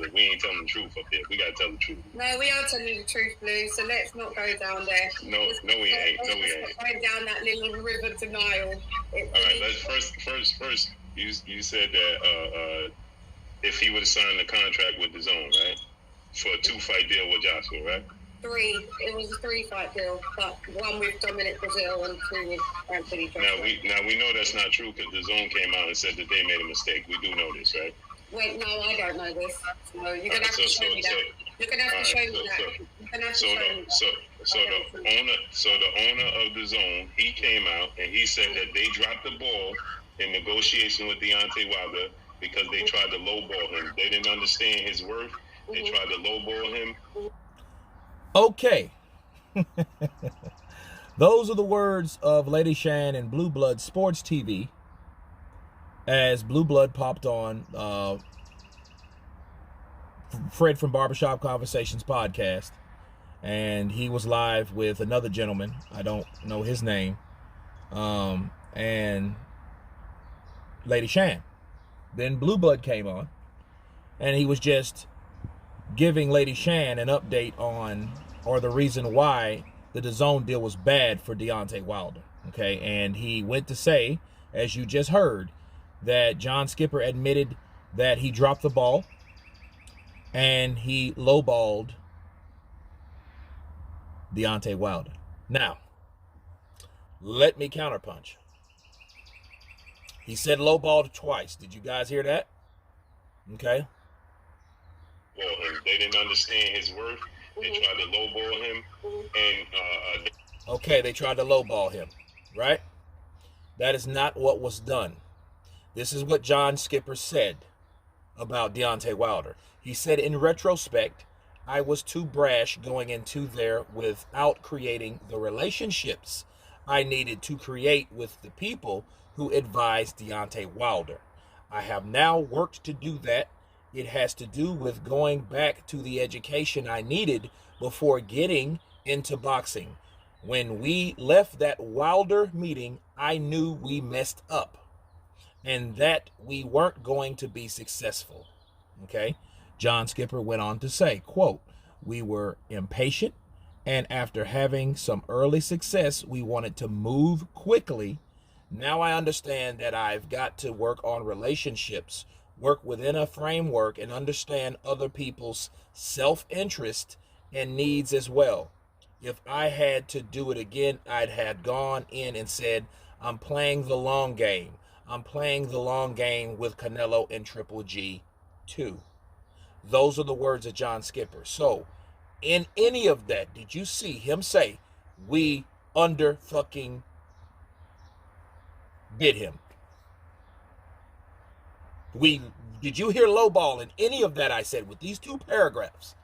but we ain't telling the truth up here. We gotta tell the truth. No, we are telling the truth, Blue. So let's not go down there. No, we ain't. No, we ain't. Going down that little river denial. All right, let's first. You said that if he would have signed the contract with Dazn, right, for a 2-fight deal with Joshua, right? 3. It was a 3-fight deal, but 1 with Dominic Brazil and 2 with Anthony Joshua. Now we know that's not true because Dazn came out and said that they made a mistake. We do know this, right? Wait, no, I don't know this. So you're gonna have to show me that. You're gonna have to show me that. You're gonna have to show me. So the owner of Dazn, he came out and he said that they dropped the ball in negotiation with Deontay Wilder because they tried to lowball him. They didn't understand his worth. They tried to lowball him. Okay. Those are the words of Lady Shan and Blueblood Sports TV as Blueblood popped on Fred from Barbershop Conversations podcast, and he was live with another gentleman. I don't know his name. And Lady Shan. Then Blueblood came on, and he was just giving Lady Shan an update on, or the reason why the Dazn deal was bad for Deontay Wilder. Okay, and he went to say, as you just heard, that John Skipper admitted that he dropped the ball and he lowballed Deontay Wilder. Now, let me counterpunch. He said lowballed twice. Did you guys hear that? Okay. Well, they didn't understand his worth. They tried to lowball him, and okay, they tried to lowball him, right? That is not what was done. This is what John Skipper said about Deontay Wilder. He said, in retrospect, I was too brash going into there without creating the relationships I needed to create with the people who advised Deontay Wilder. I have now worked to do that. It has to do with going back to the education I needed before getting into boxing. When we left that Wilder meeting, I knew we messed up and that we weren't going to be successful. Okay? John Skipper went on to say, quote, we were impatient, and after having some early success, we wanted to move quickly. Now I understand that I've got to work on relationships, work within a framework, and understand other people's self-interest and needs as well. If I had to do it again, I'd have gone in and said, I'm playing the long game. I'm playing the long game with Canelo and Triple G too. Those are the words of John Skipper. So, in any of that, did you see him say, we under fucking bid him? Did you hear lowball in any of that I said with these 2 paragraphs?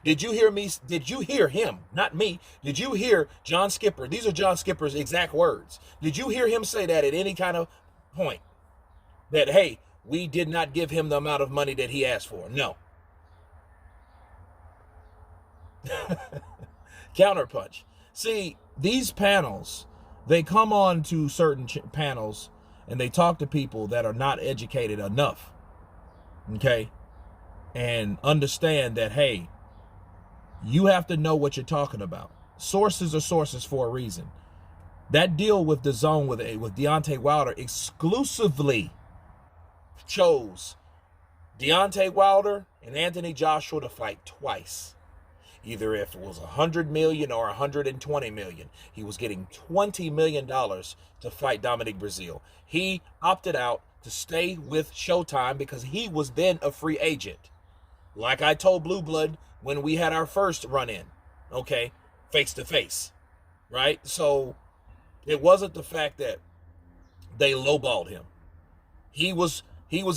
Did you hear me? Did you hear him? Not me. Did you hear John Skipper? These are John Skipper's exact words. Did you hear him say that at any kind of point? That, hey, we did not give him the amount of money that he asked for. No. Counterpunch. See, these panels, they come on to certain panels and they talk to people that are not educated enough. Okay? And understand that, hey, you have to know what you're talking about. Sources are sources for a reason. That deal with Dazn with Deontay Wilder exclusively chose Deontay Wilder and Anthony Joshua to fight twice. Either if it was $100 million or $120 million. He was getting $20 million to fight Dominic Brazil. He opted out to stay with Showtime because he was then a free agent. Like I told Blueblood when we had our first run-in, okay, face to face, right? So it wasn't the fact that they lowballed him. He was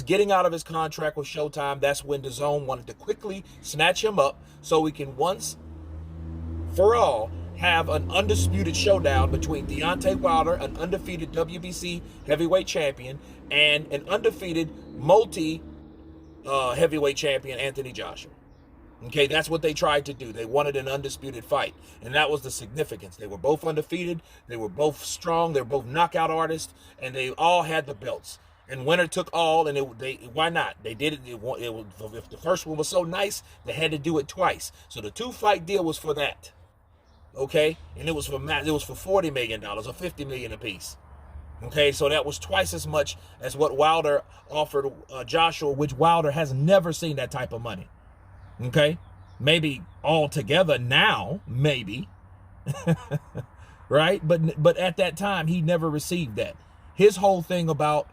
getting out of his contract with Showtime. That's when Dazn wanted to quickly snatch him up so we can once for all have an undisputed showdown between Deontay Wilder, an undefeated WBC heavyweight champion, and an undefeated heavyweight champion, Anthony Joshua. Okay, that's what they tried to do. They wanted an undisputed fight, and that was the significance. They were both undefeated. They were both strong. They were both knockout artists, and they all had the belts. And winner took all, and why not? They did it. If the first one was so nice, they had to do it twice. So the 2-fight deal was for that, okay? And it was for $40 million or $50 million apiece, okay? So that was twice as much as what Wilder offered Joshua, which Wilder has never seen that type of money, okay? Maybe all together now, maybe, right? But at that time, he never received that. His whole thing about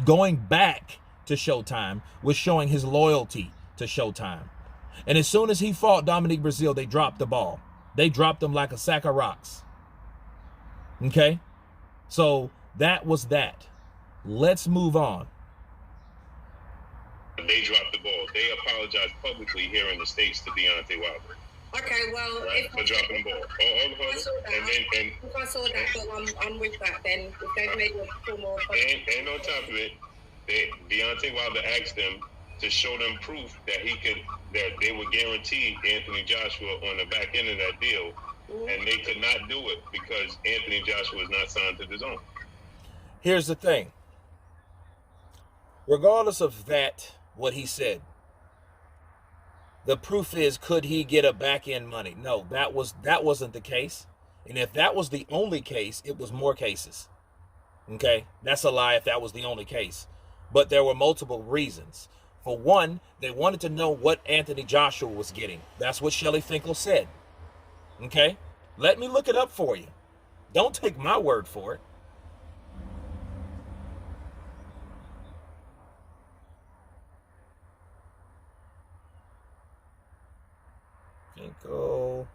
going back to Showtime was showing his loyalty to Showtime. And as soon as he fought Dominique Breazeale, they dropped the ball. They dropped him like a sack of rocks. Okay? So that was that. Let's move on. They dropped the ball. They apologized publicly here in the States to Deontay Wilder. Okay, well, right, for dropping the ball. If I saw that, then I'm with that. Then if they've made a full more. And on top of it, Deontay Wilder asked them to show them proof that they would guarantee Anthony Joshua on the back end of that deal, and they could not do it because Anthony Joshua is not signed to Dazn. Here's the thing. Regardless of that, what he said, the proof is, could he get a back-end money? No, that wasn't the case. And if that was the only case, it was more cases. Okay? That's a lie if that was the only case. But there were multiple reasons. For one, they wanted to know what Anthony Joshua was getting. That's what Shelly Finkel said. Okay? Let me look it up for you. Don't take my word for it. Finkel,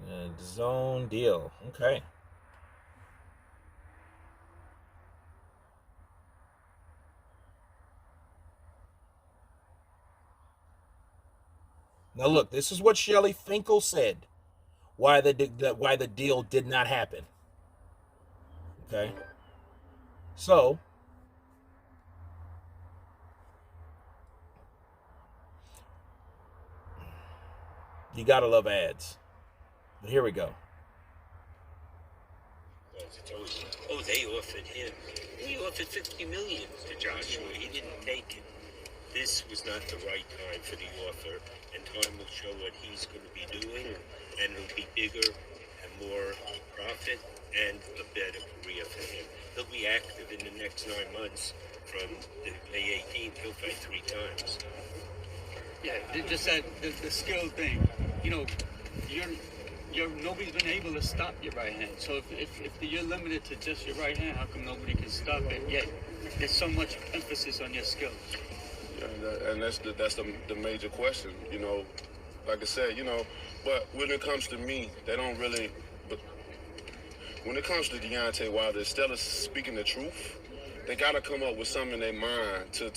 Dazn deal. Okay. Now look, this is what Shelly Finkel said. Why the deal did not happen. Okay. So, you gotta love ads. But here we go. Oh, they offered him. They offered $50 million to Joshua. He didn't take it. This was not the right time for the offer, and time will show what he's going to be doing, and it'll be bigger and more profit and a better career for him. He'll be active in the next 9 months. From May 18th, he'll fight 3 times. Yeah, just that the skill thing. You know, nobody's been able to stop your right hand. So if you're limited to just your right hand, how come nobody can stop it? Yet there's so much emphasis on your skill. Yeah, and that's the major question. You know, like I said, you know, but when it comes to me, they don't really. But when it comes to Deontay Wilder, instead of speaking the truth, they gotta come up with something in their mind to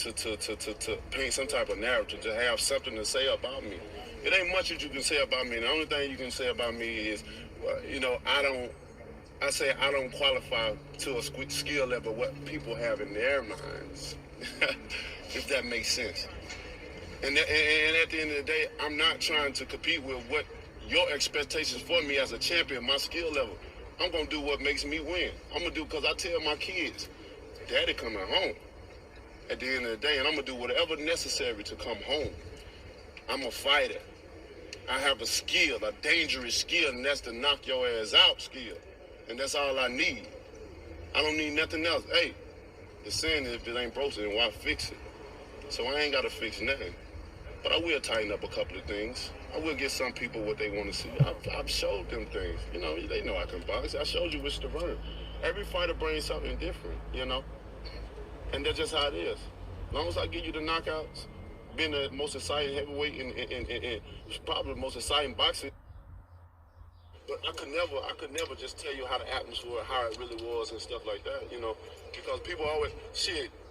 paint some type of narrative, to have something to say about me. It ain't much that you can say about me. And the only thing you can say about me is, you know, I don't qualify to a skill level what people have in their minds, if that makes sense. And at the end of the day, I'm not trying to compete with what your expectations for me as a champion, my skill level. I'm gonna do what makes me win. I'm gonna do, because I tell my kids, Daddy coming home at the end of the day, and I'm gonna do whatever necessary to come home. I'm a fighter. I have a skill, a dangerous skill, and that's to knock your ass out skill. And that's all I need. I don't need nothing else. Hey, the saying is, if it ain't broken, then why fix it? So I ain't gotta fix nothing. But I will tighten up a couple of things. I will get some people what they want to see. I've showed them things. You know, they know I can box. I showed you which to run. Every fighter brings something different, you know? And that's just how it is. As long as I give you the knockouts, being the most exciting heavyweight and probably the most exciting boxing. But I could never just tell you how the atmosphere, how it really was and stuff like that, you know? Because people always,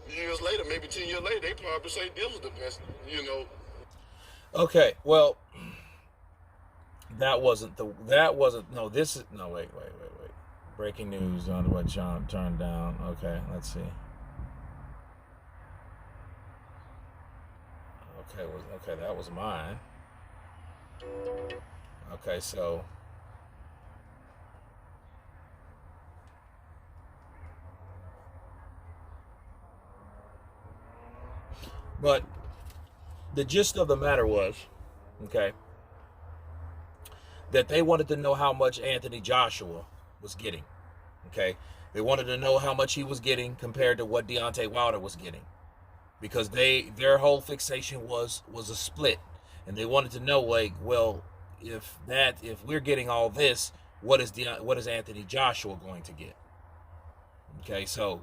years later, maybe 10 years later, they probably say this was the best, you know? Okay, well, wait. Breaking news on what John turned down. Okay, let's see. Okay, that was mine. Okay, so But the gist of the matter was, okay, that they wanted to know how much Anthony Joshua was getting. Okay, they wanted to know how much he was getting compared to what Deontay Wilder was getting, because their whole fixation was a split, and they wanted to know, like, well, if we're getting all this, what is Anthony Joshua going to get? Okay, so.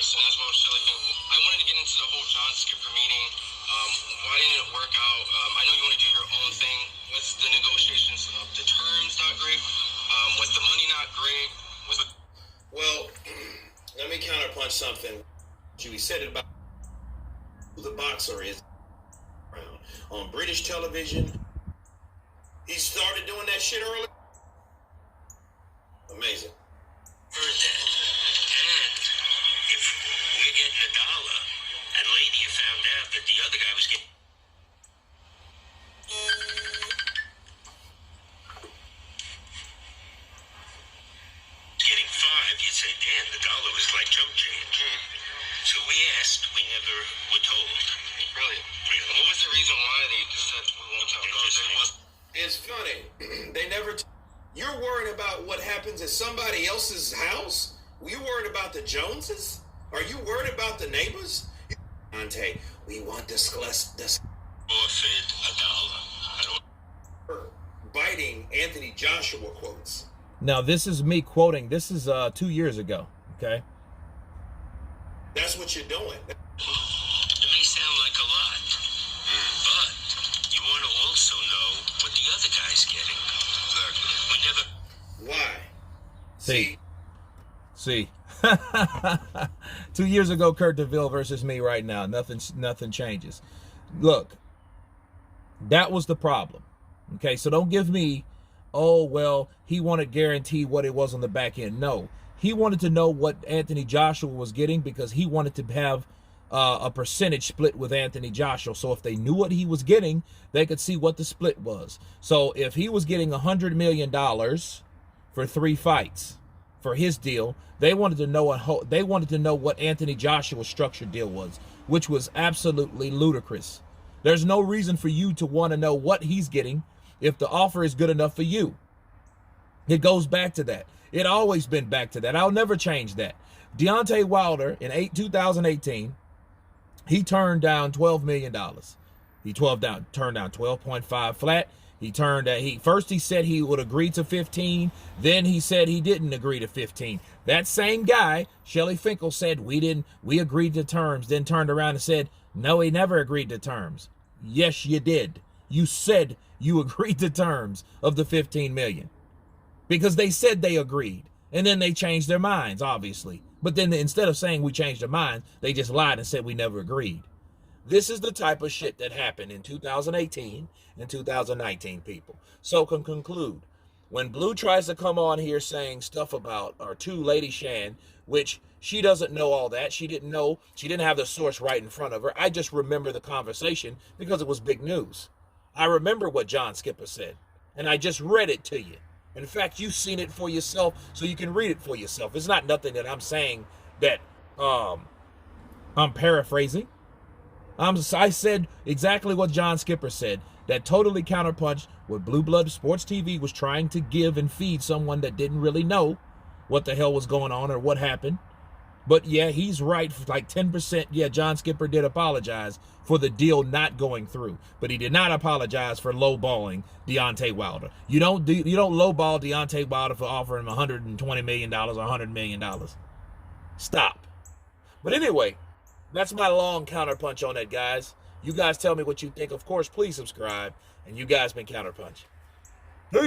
And as well as Shelly Finkel. I wanted to get into the whole John Skipper meeting. Why didn't it work out? I know you want to do your own thing. Was the negotiations of the terms not great? Was the money not great? Well, let me counterpunch something. You said it about who the boxer is. On British television, he started doing that shit early. Amazing. Heard that. And if we're getting $1, and Lady found out that the other guy was getting $5, you'd say, damn, the dollar was like chump change. So we asked, we never were told. Really? What was the reason why they just said we won't tell? It's funny. They never. You're worried about what happens at somebody else's house? Were you worried about the Joneses? Are you worried about the neighbors? Deontay, we want discuss. Forfeit $1. Biting Anthony Joshua quotes. Now, this is me quoting. This is 2 years ago, okay? That's what you're doing. It may sound like a lot, but you want to also know what the other guy's getting. We never... Why? See. 2 years ago, Kurt DeVille versus me right now. Nothing changes. Look, that was the problem. Okay, so don't give me, oh, well, he wanted to guarantee what it was on the back end. No, he wanted to know what Anthony Joshua was getting because he wanted to have a percentage split with Anthony Joshua. So if they knew what he was getting, they could see what the split was. So if he was getting $100 million for 3 fights for his deal, they wanted to know what Anthony Joshua's structured deal was, which was absolutely ludicrous. There's no reason for you to want to know what he's getting if the offer is good enough for you. It goes back to that. It always been back to that. I'll never change that. Deontay Wilder in 2018, he turned down $12 million. He turned down 12.5 flat. First he said he would agree to 15. Then he said he didn't agree to 15. That same guy, Shelly Finkel, said we agreed to terms. Then turned around and said, no, he never agreed to terms. Yes, you did. You said you agreed to terms of the 15 million. Because they said they agreed. And then they changed their minds, obviously. But then instead of saying we changed our minds, they just lied and said we never agreed. This is the type of shit that happened in 2018 and 2019, people. So can conclude, when Blue tries to come on here saying stuff about our Lady Shan, which she doesn't know all that. She didn't know. She didn't have the source right in front of her. I just remember the conversation because it was big news. I remember what John Skipper said, and I just read it to you. In fact, you've seen it for yourself, so you can read it for yourself. It's not nothing that I'm saying that I'm paraphrasing. I said exactly what John Skipper said. That totally counterpunched what Blueblood Sports TV was trying to give and feed someone that didn't really know what the hell was going on or what happened. But yeah, he's right, like 10%. Yeah, John Skipper did apologize for the deal not going through, but he did not apologize for lowballing Deontay Wilder. You don't lowball Deontay Wilder for offering him $120 million or $100 million. Stop. But anyway, that's my long counterpunch on that, guys. You guys tell me what you think. Of course, please subscribe. And you guys been Counterpunch. Peace.